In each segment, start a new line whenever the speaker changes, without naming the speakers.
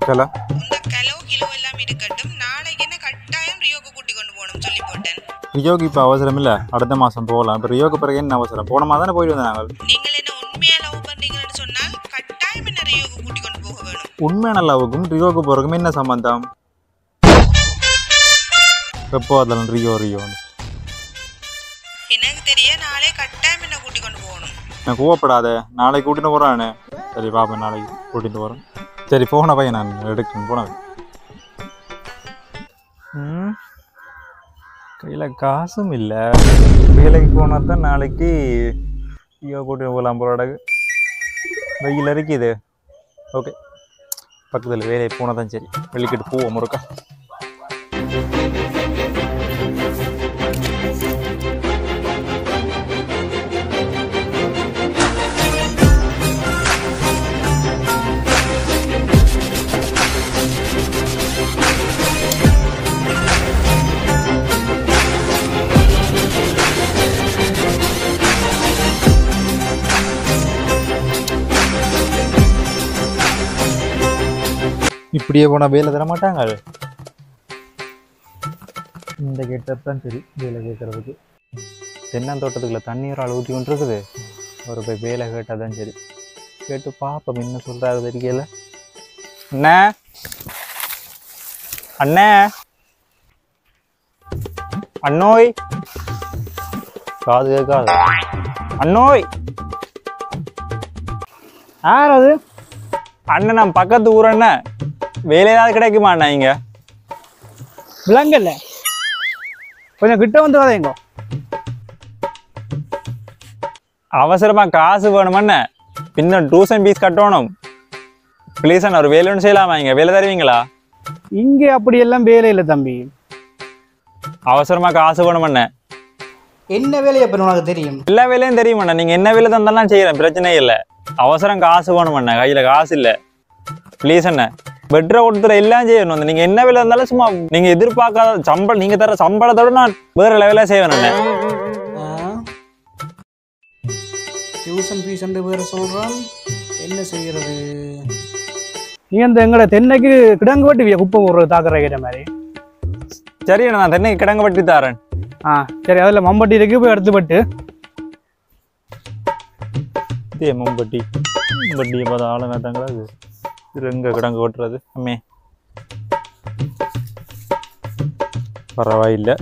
கலா
இந்த கலோ கிலோ எல்லாம் இருக்கட்டும். நாளைக்கு என்ன கட்டாயம் ரியோக்கு கூட்டி கொண்டு போகணும் சொல்லி போட்டேன்.
ரியோக்கு இப்போ அவசரம் இல்லை, அடுத்த மாதம் போகலாம். இப்போ ரியோக்கு பிறகு என்ன அவசரம்? போன மாதம் தானே போயிட்டு வந்தாங்க.
நீங்கள் என்ன உண்மையா லவ் பண்றீங்கன்னு சொன்னால் கட்டாயம் என்ன ரியோக்கு கூட்டி கொண்டு போக வேணும்.
உண்மையான லவ்வுக்கும் ரியோக்கு போகிறதுக்கும் என்ன சம்பந்தம்? எப்போ அதில் ரியோ
எனக்கு தெரிய நாளை கட்டாயம் என்ன கூட்டி கொண்டு போகணும்.
நான் கோவப்படாத, நாளைக்கு கூட்டிட்டு போகிறானே. சரி பாப்பேன், நாளைக்கு கூட்டிட்டு போகிறேன். சரி போன பையன் நான் எடுக்கிறேன். போனேன் கையில் காசும் இல்லை. வேலைக்கு போனால் தான் நாளைக்கு ஐயோ கூட்டிட்டு போகலாம் போல. வெயில் இருக்குது. ஓகே, பக்கத்தில் வேலைக்கு போனால் தான் சரி. வெளிக்கிட்டு போவோம் முருக்கா. இப்படியே போனால் வேலை தர மாட்டாங்க. இந்த கேட்டதான் சரி வேலை கேட்கறதுக்கு. தென்னந்தோட்டத்துக்குள்ள தண்ணீர் ஆள் ஊற்றி கொண்டு இருக்குது. ஒரு போய் வேலை கேட்டால் தான் சரி. கேட்டு பாப்போம் என்ன சொல்கிறாரு தெரியல. அண்ணே அண்ணே அண்ணோய், காது கேட்காது. அண்ணோய் யார் அது? அண்ணன் நம்ம பக்கத்து ஊர் அண்ணன். வேலை ஏதாவது கிடைக்குமா அண்ணா? இங்க
விலங்கல்ல, கொஞ்சம் கிட்ட வந்து வதைங்க.
அவசரமா காசு வேணுமண்ண, பின்ன டியூஷன் ஃபீஸ் கட்டணும். ப்ளீஸ் அண்ணா, ஒரு வேலை ஒன்று செய்யலாமா? இங்க வேலை தருவீங்களா?
இங்கே அப்படி எல்லாம் வேலை இல்லை தம்பி.
அவசரமா காசு வேணுமண்ண.
என்ன வேலையை அப்ப உனக்கு தெரியும்?
எல்லா வேலையும் தெரியுமண்ணா. நீங்க என்ன வேலை தந்தாலும் செய்யறேன், பிரச்சனை இல்லை. அவசரம் காசு வேணுமண்ண, கையில காசு இல்லை. ப்ளீஸ் அண்ணா, பெட்ரை கொடுத்துற எல்லாம் செய்யணும். நீங்க என்ன வேலை இருந்தாலும் சும்மா நீங்க எதிர்பார்க்காத சம்பளம், நீங்க தர சம்பளத்தோட நான் வேற லெவலா செய்வேன்.
டியூஷன் ஃபீஸ் வேற சொல்றான், என்ன செய்யறது? நீ அந்த எங்கட தென்னைக்கு கிடங்கு வட்டி குப்பை போடுறது தாக்குற மாதிரி.
சரி அண்ணா, நான் தென்னைக்கு கிடங்கு வட்டி தாரேன்.
சரி, அதில் மம்பட்டி இருக்கு, போய் எடுத்து பட்டு.
இதே மம்பட்டி மம்பட்டியை பார்த்து ஆள வேண்டாங்களா? இது எங்க கிடங்கு ஓட்டுறது? அம்மே பரவாயில்லை,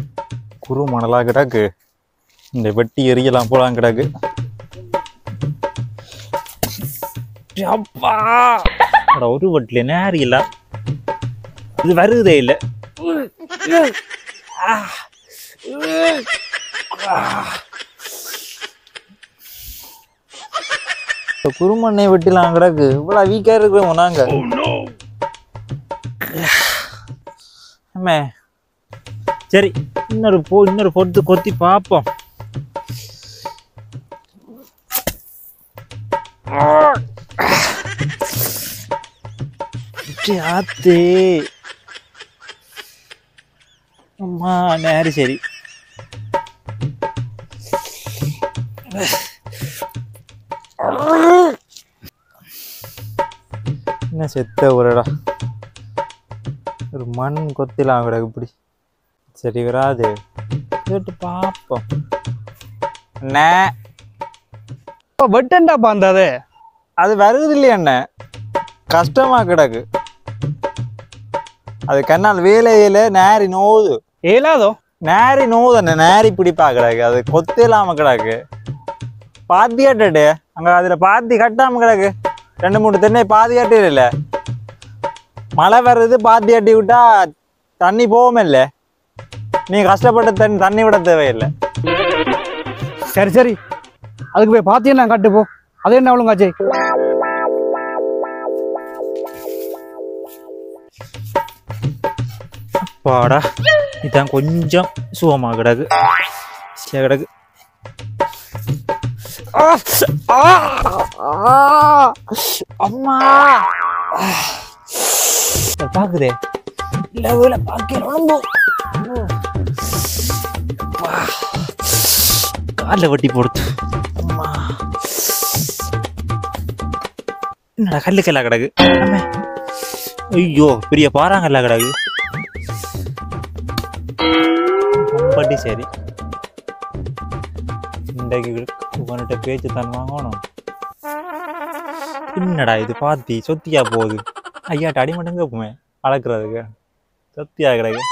குரு மணலா கிடக்கு. இந்த வெட்டி எரியலாம் போலாம் கிடக்கு. அப்பா ஒரு வட்டில நேரம் இல்லை, இது வருதே இல்லை. குருமண்ணை வெட்டிலாம் கிடக்கு. இவ்வளவு வீக்கா இருக்கிறோம் நாங்க. சரி, இன்னொரு பொறுத்து கொத்தி பார்ப்போம். ஆத்து அம்மா நேரு. சரி, என்ன செத்த ஒருடா, ஒரு மண் கொத்திலாம் கிடக்கு இப்படி. சரி வராது, கேட்டு பார்ப்போம். அண்ணே
வெட்டண்டா பாந்தாது,
அது வருது இல்லையா அண்ணன்? கஷ்டமா கிடக்கு. அது கண்ணால் வேலையில நேரி நோவுது.
ஏலாதோ
நேரி நோவுது அண்ணன், நேரி பிடிப்பா கிடக்கு. அது கொத்திலாம கிடக்கு. பாத்தி கட்டு அங்க, அதுல பாத்தி கட்டாம கிடக்கு. 2-3 தென்னை பாத்தி கட்டு இல்ல. மழை வர்றது, பாத்தி கட்டி விட்டா தண்ணி போகும் இல்லை. நீ கஷ்டப்பட்ட தண்ணி விட தேவையில்லை.
சரி சரி, அதுக்கு போய் பாத்தியா நான் கட்டு போ. அது என்ன ஒழுங்காச்சே?
பாடா, இதான் கொஞ்சம் சுகமாக கிடக்கு. கிடக்கு. அம்மா பாக்குதே, லெவல பாக்க காலில் வட்டி போடுது. என்னடா கல்லு கல்லா கிடக்கு. ஐயோ பெரிய பாறாங்கல்ல கிடக்கு. பட்டி சரி இன்றைக்கு உன்கிட்ட பேச்சு தான் வாங்கணும். என்னடா இது பாத்தி சொத்தியா போகுது. ஐயாட்ட அடி மட்டும் கேட்போமே அளக்குறதுக்கு சொத்தியா கிடக்கு.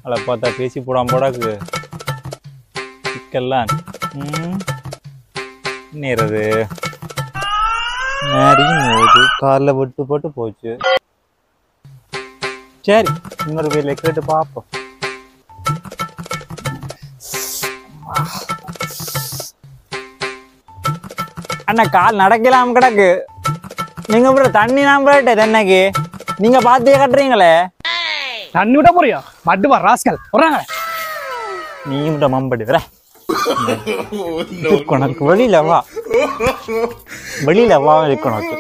அதை பார்த்தா பேசி போடாம போடாக்கு சிக்கல்லாம் நேரது நேரையும் போகுது. காலில் விட்டு போட்டு போச்சு. சரி இன்னொரு பேர்ல கேட்டு பார்ப்போம். அண்ணா கால் நடக்கலாம் கிடக்கு. நீங்க அப்புறம் தண்ணி நம்பட்ட தென்னைக்கு நீங்க பாத்தியே கட்டுறீங்களே.
தண்ணி விட போறியா மட்டுவா ராஸ்கல் வர்றாங்க.
நீ விட மம்படி வர உனக்கு வெளியில வா வெளியில வா உனக்கு